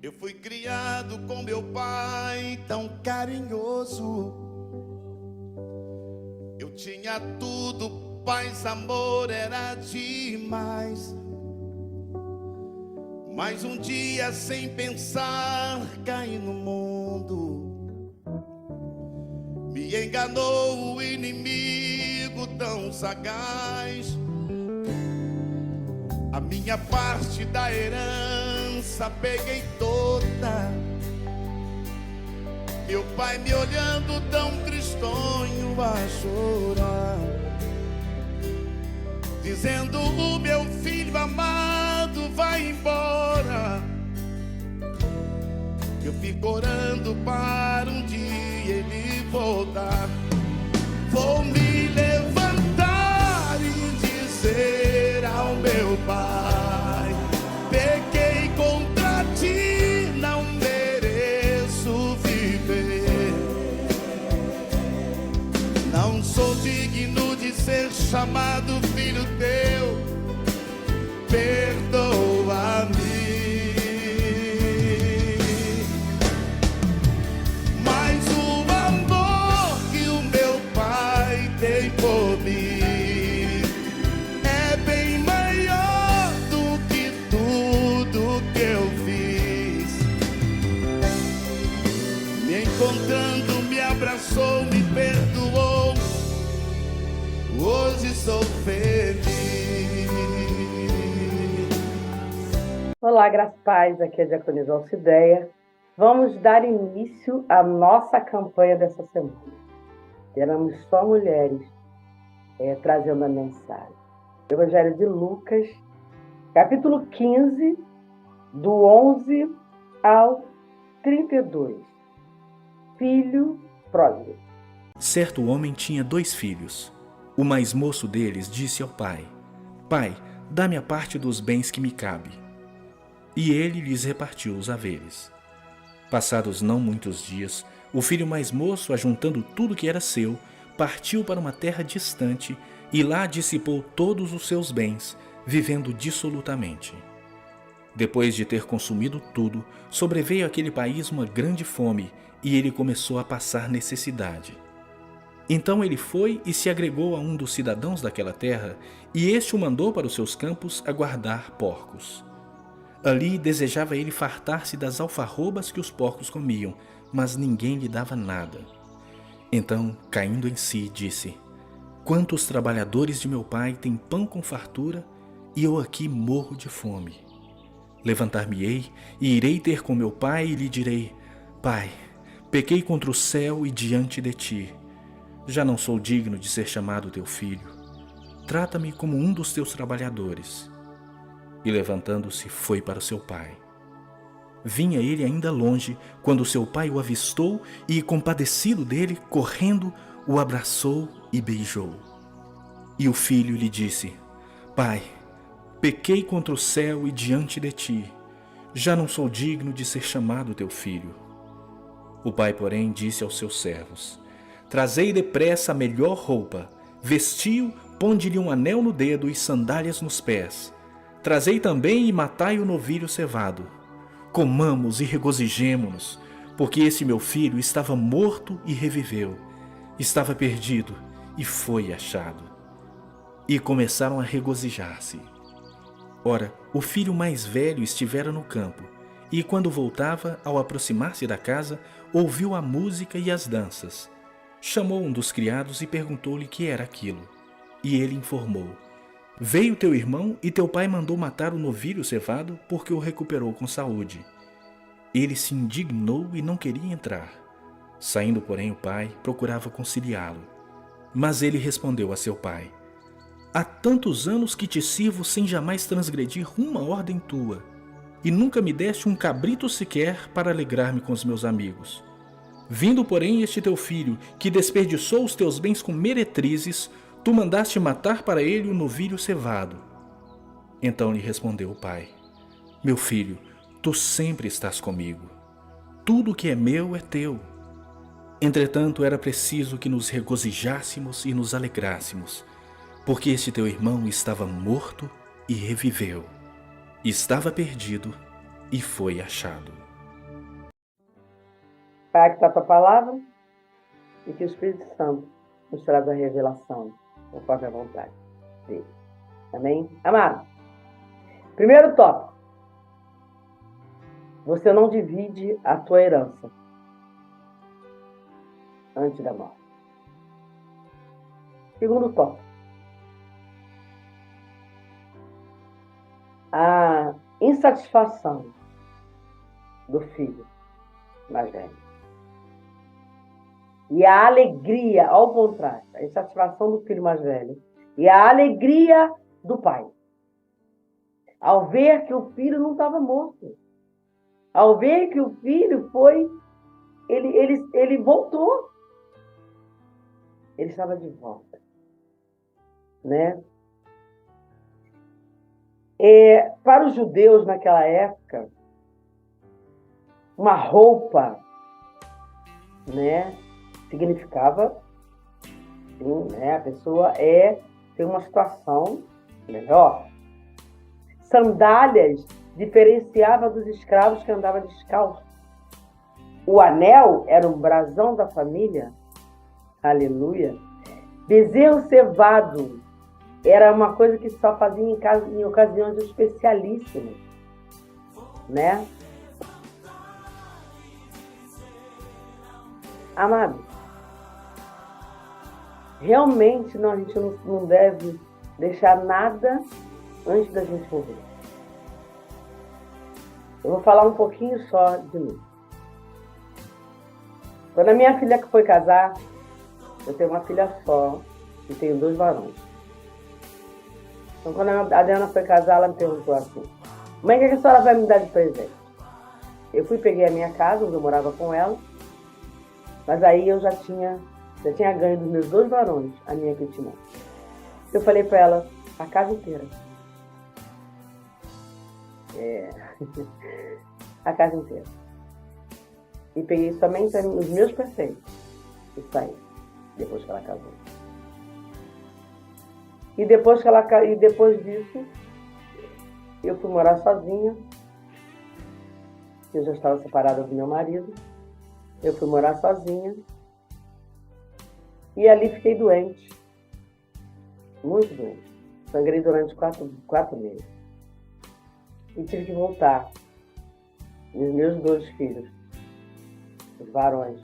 Eu fui criado com meu pai tão carinhoso. Eu tinha tudo, paz, amor, era demais. Mas um dia, sem pensar, caí no mundo. Me enganou o inimigo tão sagaz. A minha parte da herança peguei toda. Meu pai me olhando tão tristonho a chorar, dizendo: o meu filho amado vai embora. Eu fico orando para um dia ele voltar. Vou me levantar e dizer ao meu pai: pequei contra ti, não mereço viver. Não sou digno de ser chamado filho teu, perdoa-me. Mas o amor que o meu pai tem por mim é bem maior do que tudo que eu fiz. Me encontrando, me abraçou, me perdoou. Hoje sou feliz. Olá, graças a paz, aqui é a Diaconisa Alcideia. Vamos dar início à nossa campanha dessa semana. Teremos só mulheres trazendo a mensagem. Evangelho de Lucas, capítulo 15, do 11 ao 32. Filho pródigo. Certo homem tinha 2 filhos. O mais moço deles disse ao pai: Pai, dá-me a parte dos bens que me cabe. E ele lhes repartiu os haveres. Passados não muitos dias, o filho mais moço, ajuntando tudo que era seu, partiu para uma terra distante e lá dissipou todos os seus bens, vivendo dissolutamente. Depois de ter consumido tudo, sobreveio àquele país uma grande fome e ele começou a passar necessidade. Então ele foi e se agregou a um dos cidadãos daquela terra, e este o mandou para os seus campos a guardar porcos. Ali desejava ele fartar-se das alfarrobas que os porcos comiam, mas ninguém lhe dava nada. Então, caindo em si, disse: Quantos trabalhadores de meu pai têm pão com fartura, e eu aqui morro de fome. Levantar-me-ei e irei ter com meu pai e lhe direi: Pai, pequei contra o céu e diante de ti. Já não sou digno de ser chamado teu filho. Trata-me como um dos teus trabalhadores. E levantando-se, foi para o seu pai. Vinha ele ainda longe, quando seu pai o avistou e, compadecido dele, correndo, o abraçou e beijou. E o filho lhe disse: Pai, pequei contra o céu e diante de ti. Já não sou digno de ser chamado teu filho. O pai, porém, disse aos seus servos: Trazei depressa a melhor roupa, vestiu, ponde-lhe um anel no dedo e sandálias nos pés. Trazei também e matai o novilho cevado. Comamos e regozijemo-nos, porque esse meu filho estava morto e reviveu, estava perdido e foi achado. E começaram a regozijar-se. Ora, o filho mais velho estivera no campo, e quando voltava, ao aproximar-se da casa, ouviu a música e as danças. Chamou um dos criados e perguntou-lhe que era aquilo. E ele informou: Veio teu irmão e teu pai mandou matar o novilho cevado porque o recuperou com saúde. Ele se indignou e não queria entrar. Saindo, porém, o pai procurava conciliá-lo. Mas ele respondeu a seu pai: Há tantos anos que te sirvo sem jamais transgredir uma ordem tua, e nunca me deste um cabrito sequer para alegrar-me com os meus amigos. Vindo, porém, este teu filho, que desperdiçou os teus bens com meretrizes, tu mandaste matar para ele o novilho cevado. Então lhe respondeu o pai: Meu filho, tu sempre estás comigo. Tudo o que é meu é teu. Entretanto, era preciso que nos regozijássemos e nos alegrássemos, porque este teu irmão estava morto e reviveu, estava perdido e foi achado. Pai, que está a tua palavra e que o Espírito Santo nos traz a revelação conforme a vontade dele. Amém? Amado, primeiro tópico. Você não divide a tua herança antes da morte. Segundo tópico. A insatisfação do filho mais velho. E a alegria, ao contrário, a insatisfação do filho mais velho e a alegria do pai. Ao ver que o filho não estava morto. Ao ver que o filho ele voltou. Ele estava de volta. Né? Para os judeus naquela época, uma roupa, né, significava, sim, né, a pessoa tem uma situação melhor. Sandálias diferenciava dos escravos que andavam descalços. O anel era um brasão da família. Aleluia. Bezerro cevado era uma coisa que só fazia em ocasiões especialíssimas, né? Amado, realmente a gente não deve deixar nada antes da gente morrer. Eu vou falar um pouquinho só de mim. Quando a minha filha foi casar, eu tenho uma filha só e tenho 2 varões. Então, quando a Adriana foi casar, ela me perguntou assim: mãe, o que a senhora vai me dar de presente? Eu peguei a minha casa, onde eu morava com ela, mas aí eu já tinha ganho dos meus 2 varões a minha kitnet. Eu falei para ela: a casa inteira. A casa inteira. E peguei somente os meus pertences e saí, depois que ela casou. E depois disso, eu fui morar sozinha. Eu já estava separada do meu marido. Eu fui morar sozinha. E ali fiquei doente. Muito doente. Sangrei durante 4 meses. E tive que voltar. E os meus 2 filhos, os varões,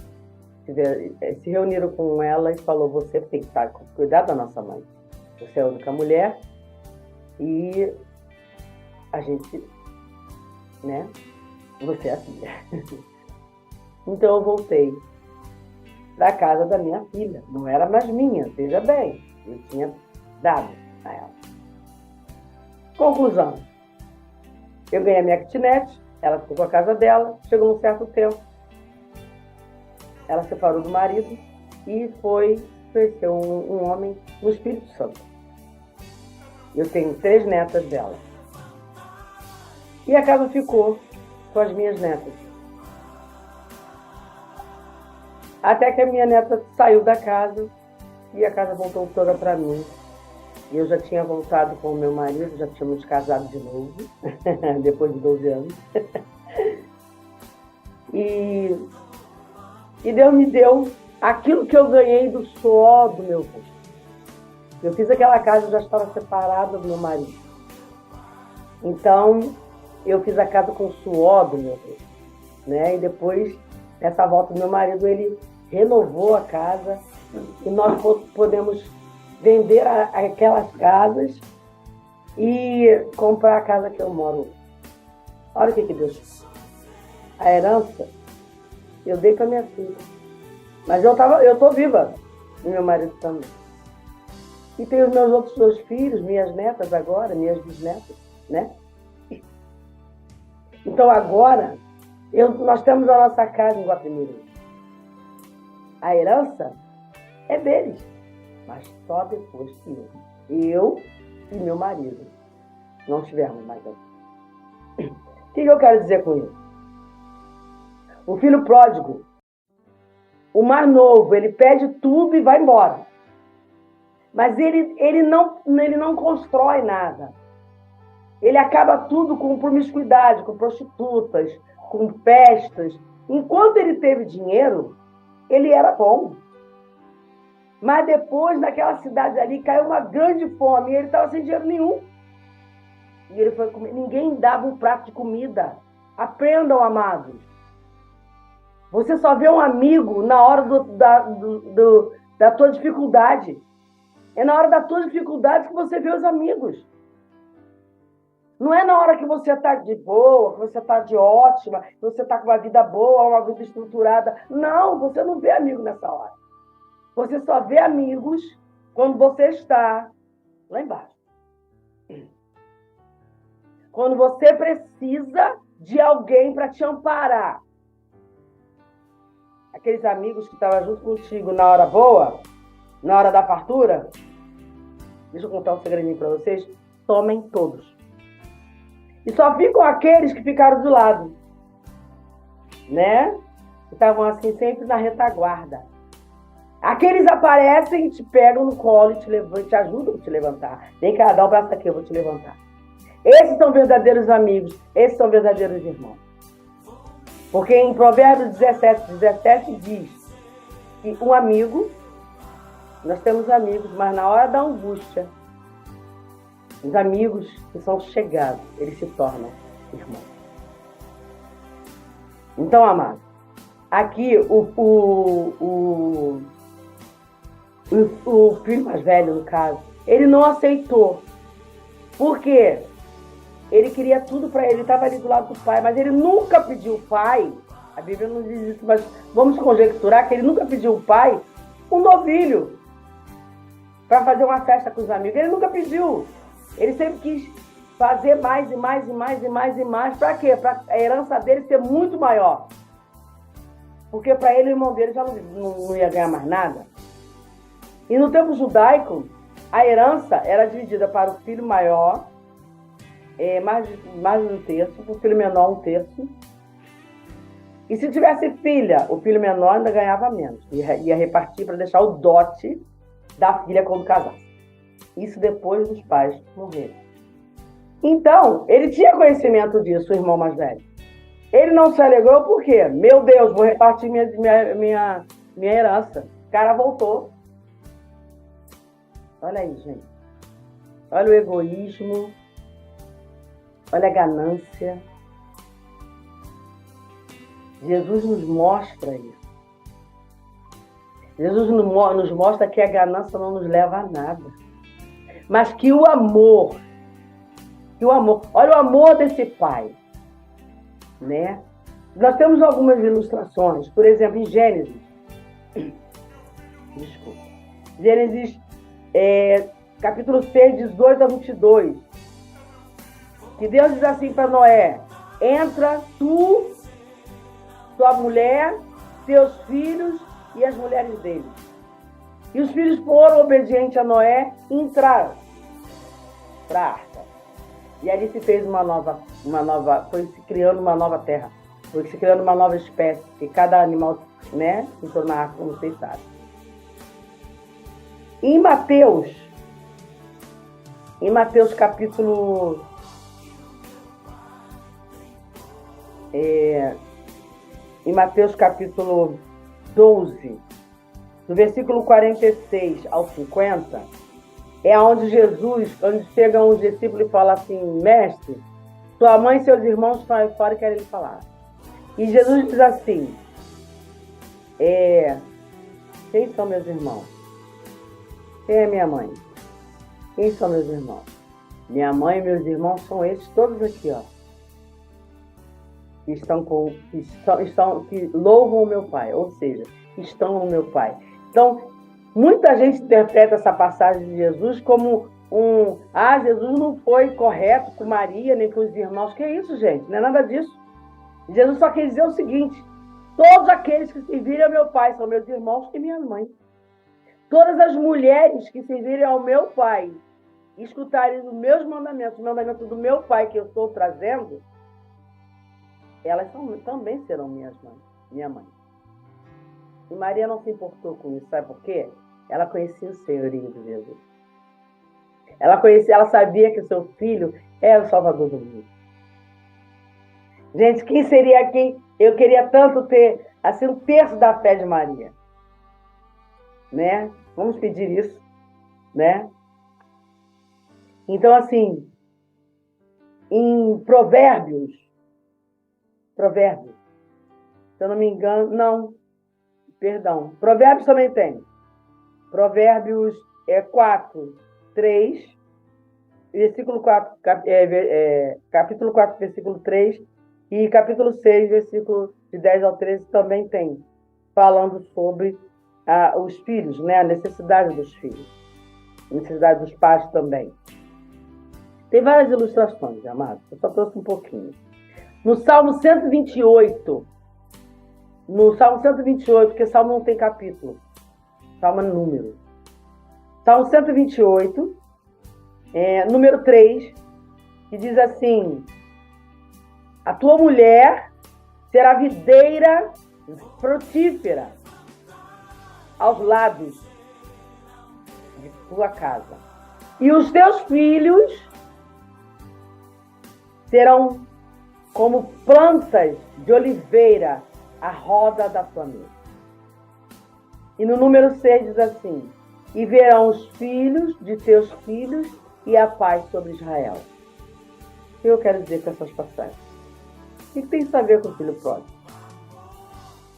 se reuniram com ela e falou: você tem que cuidar da nossa mãe. Você é a única mulher e a gente, né? Você é a filha. Então eu voltei da casa da minha filha. Não era mais minha, veja bem. Eu tinha dado a ela. Conclusão. Eu ganhei a minha kitnet, ela ficou com a casa dela. Chegou um certo tempo, ela separou do marido e foi conhecer um homem no Espírito Santo. Eu tenho 3 netas dela. E a casa ficou com as minhas netas. Até que a minha neta saiu da casa e a casa voltou toda para mim. E eu já tinha voltado com o meu marido, já tínhamos casado de novo, depois de 12 anos. E Deus me deu aquilo que eu ganhei do suor do meu rosto. Eu fiz aquela casa, eu já estava separada do meu marido. Então, eu fiz a casa com o suor do meu rosto, né? E depois, nessa volta do meu marido, ele renovou a casa e nós podemos vender aquelas casas e comprar a casa que eu moro hoje. Olha o que Deus fez. A herança eu dei para minha filha. Mas eu estou viva, e meu marido também. E tenho os meus outros 2 filhos, minhas netas agora, minhas bisnetas, né? Então agora, nós temos a nossa casa em Guapimirim. A herança é deles, mas só depois que eu e meu marido não tivermos mais aqui. O que eu quero dizer com isso? O filho pródigo, o mais novo, ele pede tudo e vai embora. Mas ele não constrói nada. Ele acaba tudo com promiscuidade, com prostitutas, com festas, Enquanto ele teve dinheiro, ele era bom. Mas depois, naquela cidade ali, caiu uma grande fome e ele estava sem dinheiro nenhum. E ele foi comer. Ninguém dava um prato de comida. Aprendam, amados. Você só vê um amigo na hora da tua dificuldade. É na hora da tua dificuldade que você vê os amigos. Não é na hora que você está de boa, que você está de ótima, que você está com uma vida boa, uma vida estruturada. Não, você não vê amigo nessa hora. Você só vê amigos quando você está lá embaixo. Quando você precisa de alguém para te amparar. Aqueles amigos que estavam junto contigo na hora boa, na hora da fartura, deixa eu contar um segredinho para vocês, tomem todos. E só ficam aqueles que ficaram do lado, né? Que estavam assim sempre na retaguarda. Aqueles aparecem e te pegam no colo e te ajudam a te levantar. Vem cá, dá um braço aqui, eu vou te levantar. Esses são verdadeiros amigos, esses são verdadeiros irmãos. Porque em Provérbios 17 diz que um amigo, nós temos amigos, mas na hora da angústia, os amigos que são chegados, eles se tornam irmãos. Então, amado, aqui o filho mais velho, no caso, ele não aceitou. Por quê? Ele queria tudo para ele, ele estava ali do lado do pai, mas ele nunca pediu o pai, a Bíblia não diz isso, mas vamos conjecturar que ele nunca pediu o pai um novilho para fazer uma festa com os amigos. Ele nunca pediu. Ele sempre quis fazer mais e mais e mais e mais e mais. Para quê? Para a herança dele ser muito maior. Porque para ele, o irmão dele já não ia ganhar mais nada. E no tempo judaico, a herança era dividida para o filho maior, mais de um terço, para o filho menor, um terço. E se tivesse filha, o filho menor ainda ganhava menos. Ia repartir para deixar o dote da filha quando casasse. Isso depois dos pais morrerem. Então, ele tinha conhecimento disso, o irmão mais velho. Ele não se alegrou por quê? Meu Deus, vou repartir minha herança. O cara voltou. Olha aí, gente. Olha o egoísmo. Olha a ganância. Jesus nos mostra isso. Jesus nos mostra que a ganância não nos leva a nada. Mas que o amor, olha o amor desse pai, né? Nós temos algumas ilustrações, por exemplo, em Gênesis, capítulo 6, 18 a 22, que Deus diz assim para Noé: entra tu, tua mulher, teus filhos e as mulheres deles. E os filhos foram obedientes a Noé e entraram para a arca. E ali se fez foi se criando uma nova terra, foi se criando uma nova espécie, que cada animal, né, entrou na arca, como vocês sabem. Em Mateus capítulo em Mateus capítulo 12, do versículo 46 ao 50, é onde chegam os discípulos e falam assim: mestre, sua mãe e seus irmãos estão fora e querem lhe falar. E Jesus diz assim: quem são meus irmãos? Quem é minha mãe? Quem são meus irmãos? Minha mãe e meus irmãos são esses todos aqui, ó. Que louvam o meu Pai, ou seja, estão no meu Pai. Então, muita gente interpreta essa passagem de Jesus como Jesus não foi correto com Maria, nem com os irmãos. Que é isso, gente? Não é nada disso. Jesus só quer dizer o seguinte: todos aqueles que servirem ao meu Pai são meus irmãos e minha mãe. Todas as mulheres que servirem ao meu Pai e escutarem os meus mandamentos, o mandamento do meu Pai que eu estou trazendo, elas também serão minha mãe. E Maria não se importou com isso, sabe por quê? Ela conhecia o senhorio de Jesus. Ela sabia que o seu filho era o Salvador do mundo. Gente, quem seria quem Eu queria tanto ter, assim, 1/3 da fé de Maria, né? Vamos pedir isso, né? Então, assim, em Provérbios, se eu não me engano, não, perdão, Provérbios também tem. Provérbios 4, 3, versículo 4, capítulo 4, versículo 3, e capítulo 6, versículo de 10 ao 13 também tem, falando sobre os filhos, né? A necessidade dos filhos, a necessidade dos pais também. Tem várias ilustrações, amados, eu só trouxe um pouquinho. No Salmo 128, porque Salmo não tem capítulo, Salmo é número. Salmo 128, número 3, que diz assim: a tua mulher será videira frutífera aos lados de tua casa, e os teus filhos serão como plantas de oliveira à roda da tua mesa. E no número 6 diz assim: e verão os filhos de teus filhos e a paz sobre Israel. O que eu quero dizer com essas passagens? O que tem isso a ver com o filho pródigo?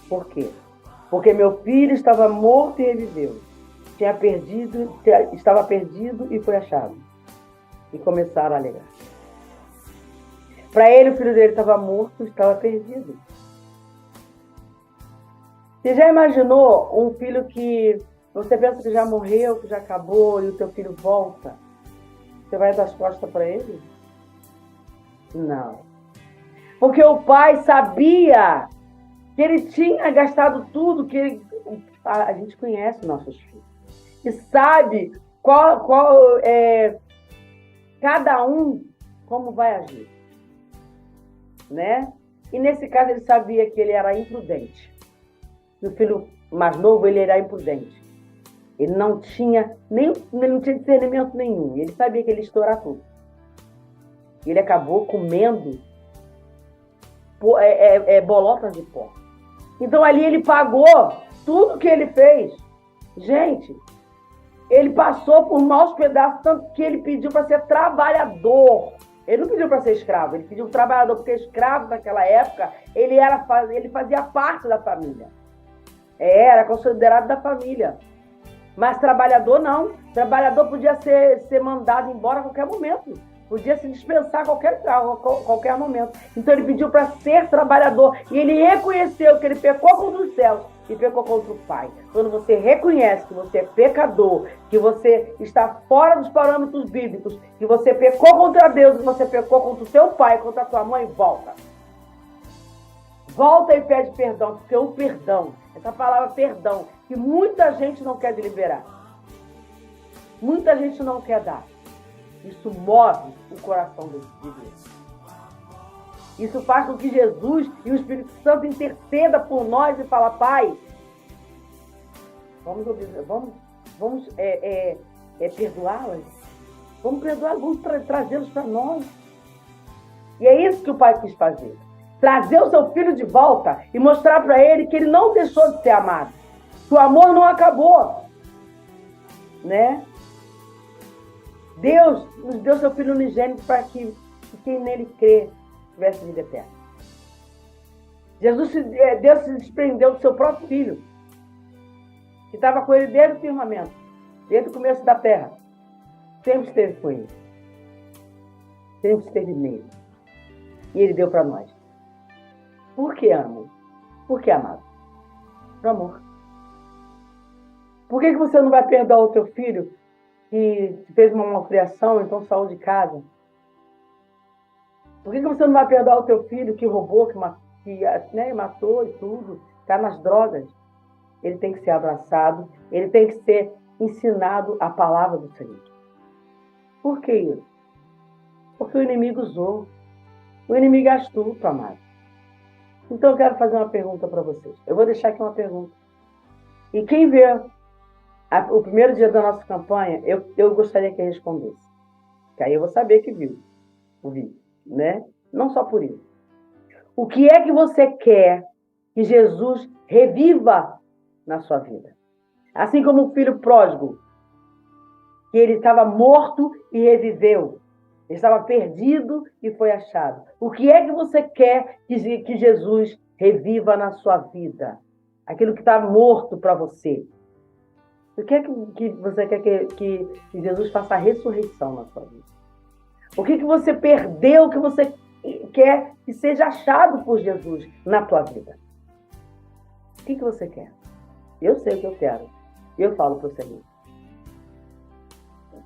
Por quê? Porque meu filho estava morto e reviveu. Estava perdido e foi achado. E começaram a alegar. Para ele, o filho dele estava morto, estava perdido. Você já imaginou um filho que você pensa que já morreu, que já acabou, e o teu filho volta? Você vai dar as costas para ele? Não. Porque o pai sabia que ele tinha gastado tudo, que a gente conhece nossos filhos. E sabe qual cada um como vai agir. Né? E nesse caso ele sabia que ele era imprudente. O filho mais novo, ele era imprudente. Ele não tinha discernimento nenhum. Ele sabia que ele ia estourar tudo. Ele acabou comendo bolotas de pó. Então ali ele pagou tudo que ele fez. Gente, ele passou por maus pedaços, tanto que ele pediu para ser trabalhador. Ele não pediu para ser escravo, ele pediu trabalhador, porque escravo naquela época, ele fazia parte da família. Era considerado da família. Mas trabalhador não. Trabalhador podia ser mandado embora a qualquer momento. Podia se dispensar a qualquer momento. Então ele pediu para ser trabalhador. E ele reconheceu que ele pecou contra os céus e pecou contra o Pai. Quando você reconhece que você é pecador, que você está fora dos parâmetros bíblicos, que você pecou contra Deus, que você pecou contra o seu pai, contra a tua mãe, volta. Volta e pede perdão, porque o perdão, essa palavra perdão, que muita gente não quer deliberar. Muita gente não quer dar. Isso move o coração de Deus. Isso faz com que Jesus e o Espírito Santo interceda por nós e fala: Pai, vamos perdoá-las. Vamos perdoá-las, vamos trazê-los para nós. E é isso que o Pai quis fazer. Trazer o seu filho de volta e mostrar para ele que ele não deixou de ser amado. Que o amor não acabou. Né? Deus nos deu seu Filho unigênito para que quem nele crê tivesse vida eterna. Deus se desprendeu do seu próprio Filho, que estava com ele desde o firmamento, desde o começo da terra. Sempre esteve com ele. Sempre esteve nele. E ele deu para nós. Por que amo? Por que amado? Por amor. Por que você não vai perdoar o teu filho que fez uma malcriação, então saiu de casa? Por que você não vai perdoar o teu filho que roubou, que matou e tudo, está nas drogas? Ele tem que ser abraçado, ele tem que ser ensinado a palavra do Senhor. Por que isso? Porque o inimigo usou. O inimigo é astuto, amado. Então eu quero fazer uma pergunta para vocês. Eu vou deixar aqui uma pergunta. E quem vê o primeiro dia da nossa campanha, eu gostaria que respondesse. Que aí eu vou saber que viu o vídeo, né? Não só por isso. O que é que você quer que Jesus reviva na sua vida? Assim como o filho pródigo, que ele estava morto e reviveu. Ele estava perdido e foi achado. O que é que você quer que Jesus reviva na sua vida? Aquilo que está morto para você. O que é que você quer que Jesus faça a ressurreição na sua vida? O que você perdeu que você quer que seja achado por Jesus na tua vida? O que você quer? Eu sei o que eu quero. Eu falo para o Senhor.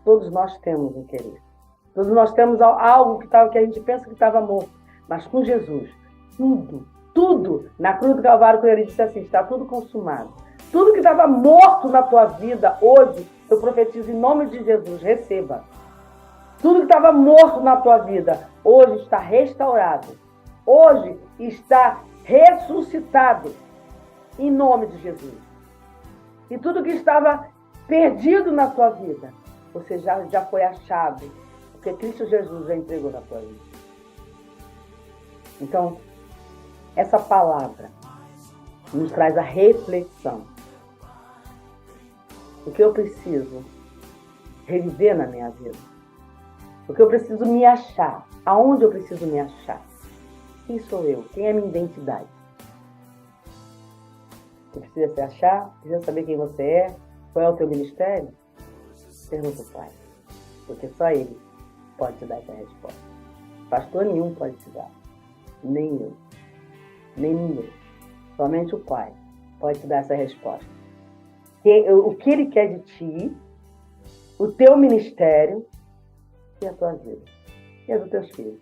Todos nós temos interesse. Todos nós temos algo que a gente pensa que estava morto. Mas com Jesus, tudo, na cruz do Calvário, quando ele disse assim, está tudo consumado. Tudo que estava morto na tua vida, hoje, eu profetizo em nome de Jesus, receba. Tudo que estava morto na tua vida, hoje está restaurado. Hoje está ressuscitado, em nome de Jesus. E tudo que estava perdido na tua vida, você já foi achado, porque Cristo Jesus já entregou na tua vida. Então, essa palavra nos traz a reflexão. O que eu preciso reviver na minha vida? O que eu preciso me achar? Aonde eu preciso me achar? Quem sou eu? Quem é a minha identidade? Você precisa se achar? Precisa saber quem você é? Qual é o teu ministério? Pergunta ao Pai. Porque só Ele pode te dar essa resposta. Pastor nenhum pode te dar. Nem eu. Nem ninguém. Somente o Pai pode te dar essa resposta. O que Ele quer de ti, o teu ministério e a tua vida. E a dos teus filhos.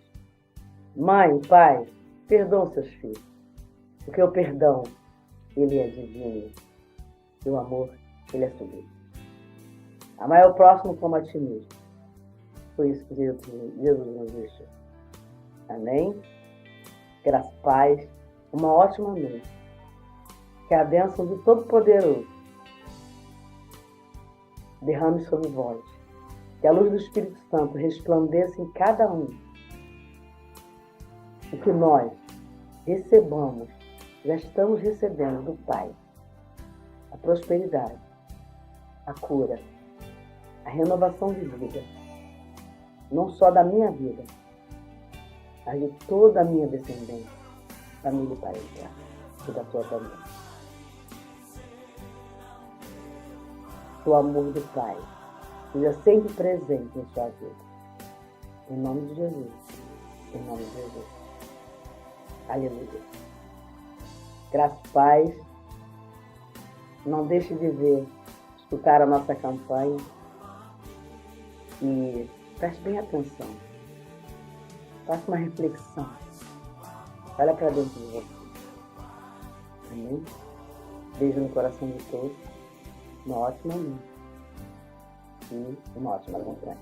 Mãe, pai, perdoa os seus filhos. Porque o perdão, ele é divino. E o amor, ele é sublime. Amar o próximo como a ti mesmo. Foi isso que Jesus nos deixou. Amém? Graças, paz, uma ótima noite. Que a bênção do Todo-Poderoso derrame sobre vós. Que a luz do Espírito Santo resplandeça em cada um. E que nós recebamos, já estamos recebendo do Pai, a prosperidade, a cura, a renovação de vida. Não só da minha vida, mas de toda a minha descendência, família e parentela, e da tua também. O amor do Pai seja sempre presente em sua vida. Em nome de Jesus. Em nome de Jesus. Aleluia. Graças e paz. Não deixe de escutar a nossa campanha. E preste bem atenção. Faça uma reflexão. Olha para dentro de você. Amém? Beijo no coração de todos. Uma ótima noite. E uma ótima campanha.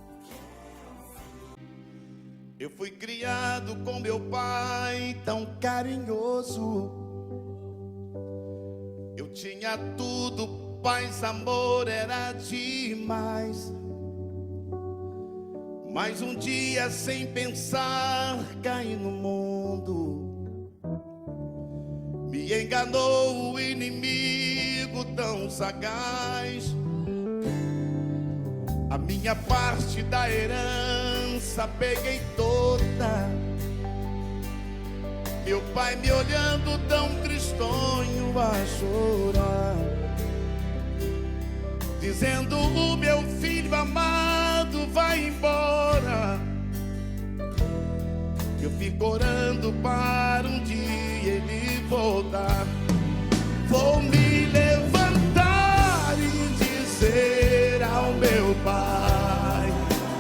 Eu fui criado com meu pai tão carinhoso. Eu tinha tudo, paz, amor, era demais. Mas um dia, sem pensar, caí no mundo. Me enganou o inimigo tão sagaz. A minha parte da herança peguei toda. Meu pai me olhando tão tristonho a chorar, dizendo: o meu filho amado vai embora. Eu fico orando para um dia ele voltar. Vou me levantar e dizer ao meu pai: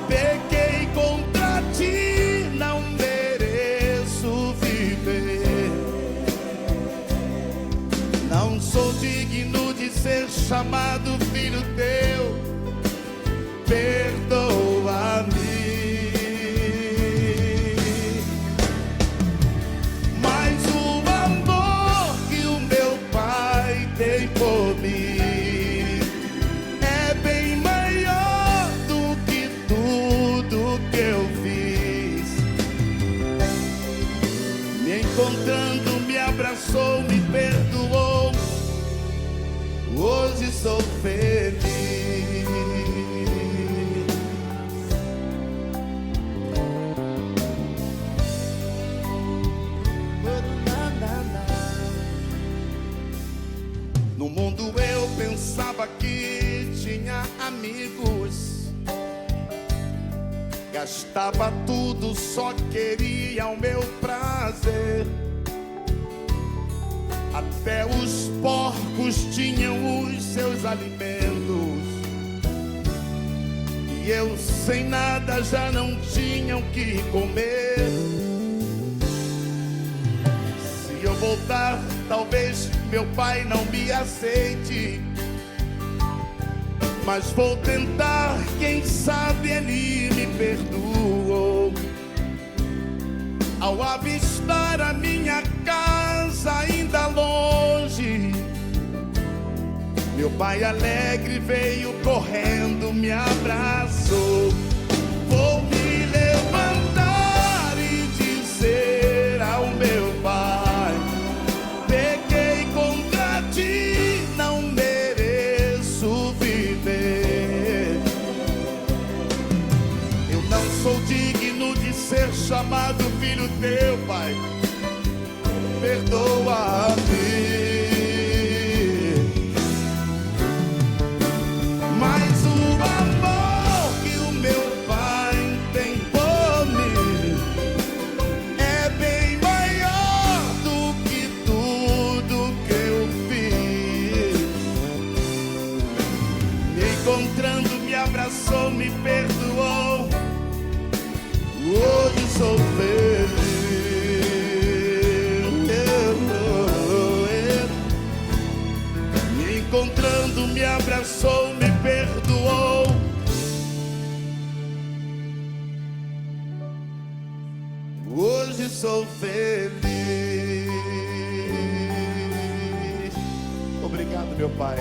pequei contra ti, não mereço viver. Não sou digno de ser chamado filho teu, perdoa-me. Mas o amor que o meu pai tem por mim é bem maior do que tudo que eu fiz. Me encontrando Gastava tudo, só queria o meu prazer. Até os porcos tinham os seus alimentos, e eu sem nada já não tinha o que comer. Se eu voltar, talvez meu pai não me aceite, mas vou tentar, quem sabe ele me perdoou. Ao avistar a minha casa ainda longe, meu pai alegre veio correndo, me abraçou. Vou me levantar e dizer ao meu pai: pequei contra ti, não mereço viver. Eu não sou digno de ser chamado filho teu, Pai, perdoa-me. Mas o amor que o meu Pai tem por mim é bem maior do que tudo que eu fiz. Me encontrando, me abraçou, me perdoou. Hoje sou feliz. Me encontrando, me abraçou, me perdoou. Hoje sou feliz. Obrigado, meu Pai.